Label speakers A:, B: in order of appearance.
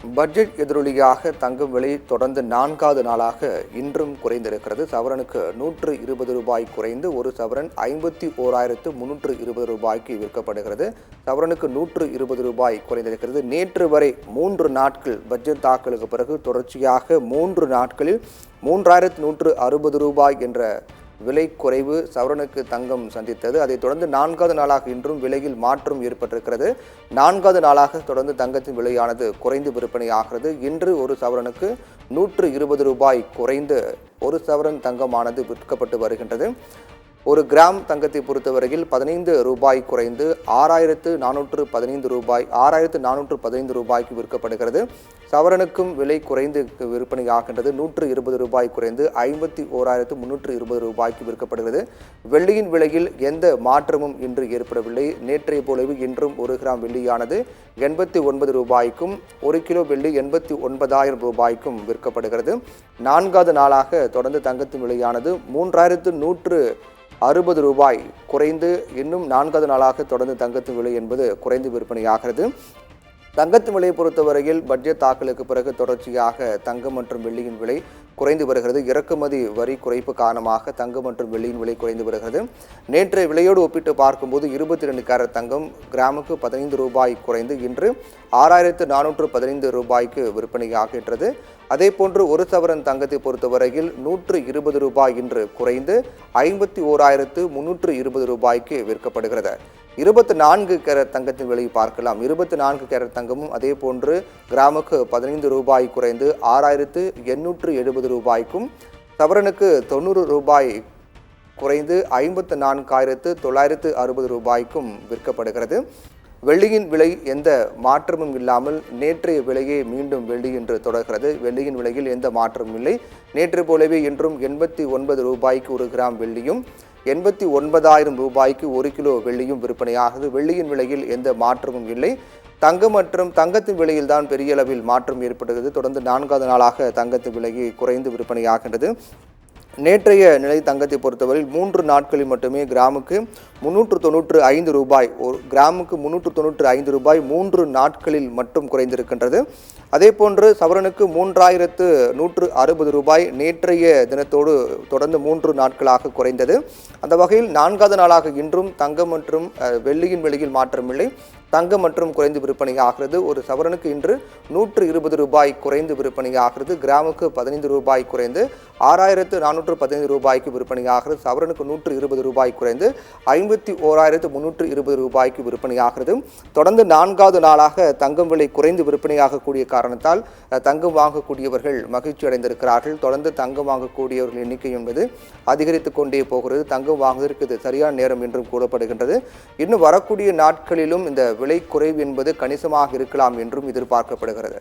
A: Budget எதிரொலியாக தங்கம் விலை தொடர்ந்து 4வது நாளாக இன்றும் குறைந்திருக்கிறது. சவரனுக்கு ரூ. 120 குறைந்து ஒரு சவரன் 51,320 ரூபாய்க்கு விற்கப்படுகிறது. சவரனுக்கு ரூ. 120 குறைந்திருக்கிறது. நேற்று வரை 3 நாட்கள் பட்ஜெட் தாக்கலுக்கு பிறகு தொடர்ச்சியாக 3 நாட்களில் 3,160 ரூபாய் என்ற விலை குறைவு சவரனுக்கு தங்கம் சந்தித்தது. அதைத் தொடர்ந்து 4வது நாளாக இன்றும் விலையில் மாற்றம் ஏற்பட்டிருக்கிறது. 4வது நாளாக தொடர்ந்து தங்கத்தின் விலையானது குறைந்து விற்பனையாகிறது. இன்று ஒரு சவரனுக்கு ரூ. 120 குறைந்து ஒரு சவரன் தங்கமானது விற்கப்பட்டு வருகின்றது. ஒரு கிராம் தங்கத்தை பொறுத்தவரையில் 15 ரூபாய் குறைந்து 6,415 ரூபாய் 6,415 ரூபாய்க்கு விற்கப்படுகிறது. சவரனுக்கும் விலை குறைந்து விற்பனையாகின்றது. ரூ. 120 குறைந்து 51,320 ரூபாய்க்கு விற்கப்படுகிறது. வெள்ளியின் விலையில் எந்த மாற்றமும் இன்று ஏற்படவில்லை. நேற்றைய போலவே இன்றும் 1 கிராம் வெள்ளியானது 89 ரூபாய்க்கும் 1 கிலோ வெள்ளி 89,000 ரூபாய்க்கும் விற்கப்படுகிறது. 4வது நாளாக தொடர்ந்து தங்கத்தின் விலையானது 3,160 ரூபாய் குறைந்து இன்னும் 4வது நாளாக தொடர்ந்து தங்கத்தின் விலை என்பது குறைந்து விற்பனையாகிறது. தங்கத்தின் விலையை பொறுத்தவரையில் பட்ஜெட் தாக்கலுக்கு பிறகு தொடர்ச்சியாக தங்கம் மற்றும் வெள்ளியின் விலை குறைந்து வருகிறது. இறக்குமதி வரி குறைப்பு காரணமாக தங்கம் மற்றும் வெள்ளியின் விலை குறைந்து வருகிறது. நேற்றைய விலையோடு ஒப்பிட்டு பார்க்கும்போது 22 கேரட் தங்கம் கிராமுக்கு 15 ரூபாய் குறைந்து இன்று 6,415 ரூபாய்க்கு விற்பனையாகின்றது. அதே போன்று ஒரு சவரன் தங்கத்தை பொறுத்தவரையில் 120 ரூபாய் இன்று குறைந்து 51,320 ரூபாய்க்கு விற்கப்படுகிறது. 24 கேரட் தங்கத்தின் விலை பார்க்கலாம். 24 கேரட் தங்கமும் அதே போன்று கிராமுக்கு 15 ரூபாய் குறைந்து 6,870 ரூபாய்க்கும், சவரனுக்கு 90 ரூபாய் குறைந்து 54,960 ரூபாய்க்கும் விற்கப்படுகிறது. வெள்ளியின் விலை எந்த மாற்றமும் இல்லாமல் நேற்றைய விலையே மீண்டும் வெள்ளி என்று தொடர்கிறது. வெள்ளியின் விலையில் எந்த மாற்றமும் இல்லை. நேற்று போலவே இன்றும் 89 ரூபாய்க்கு 1 கிராம் வெள்ளியும் 89,000 ரூபாய்க்கு 1 கிலோ வெள்ளியும் விற்பனையாகிறது. வெள்ளியின் விலையில் எந்த மாற்றமும் இல்லை. தங்கம் மற்றும் தங்கத்தின் விலையில்தான் பெரிய அளவில் மாற்றம் ஏற்படுகிறது. தொடர்ந்து 4வது நாளாக தங்கத்தின் விலையை குறைந்து விற்பனையாகின்றது. நேற்றைய நிலை தங்கத்தை பொறுத்தவரையில் 3 நாட்களில் மட்டுமே கிராமுக்கு 395 ரூபாய், ஒரு கிராமுக்கு 395 ரூபாய் 3 நாட்களில் மட்டும் குறைந்திருக்கின்றது. அதே போன்று சவரனுக்கு 3,160 ரூபாய் நேற்றைய தினத்தோடு தொடர்ந்து 3 நாட்களாக குறைந்தது. அந்த வகையில் 4வது நாளாக இன்றும் தங்கம் மற்றும் வெள்ளியின் விலையில் மாற்றமில்லை. தங்கம் மற்றும் குறைந்து விற்பனையாகிறது. ஒரு சவரனுக்கு இன்று 120 ரூபாய் குறைந்து விற்பனையாகிறது. கிராமுக்கு 15 ரூபாய் குறைந்து 6,415 ரூபாய்க்கு விற்பனையாகிறது. சவரனுக்கு 120 ரூபாய் குறைந்து 51,320 ரூபாய்க்கு விற்பனையாகிறது. தொடர்ந்து 4வது நாளாக தங்கம் விலை குறைந்து விற்பனையாகக்கூடிய காரணத்தால் தங்கம் வாங்கக்கூடியவர்கள் மகிழ்ச்சி அடைந்திருக்கிறார்கள். தொடர்ந்து தங்கம் வாங்கக்கூடியவர்கள் எண்ணிக்கை என்பது அதிகரித்துக் கொண்டே போகிறது. தங்கம் வாங்குவதற்கு இது சரியான நேரம் என்றும் கூறப்படுகின்றது. இன்னும் வரக்கூடிய நாட்களிலும் இந்த விலை குறைவு என்பது கணிசமாக இருக்கலாம் என்றும் எதிர்பார்க்கப்படுகிறது.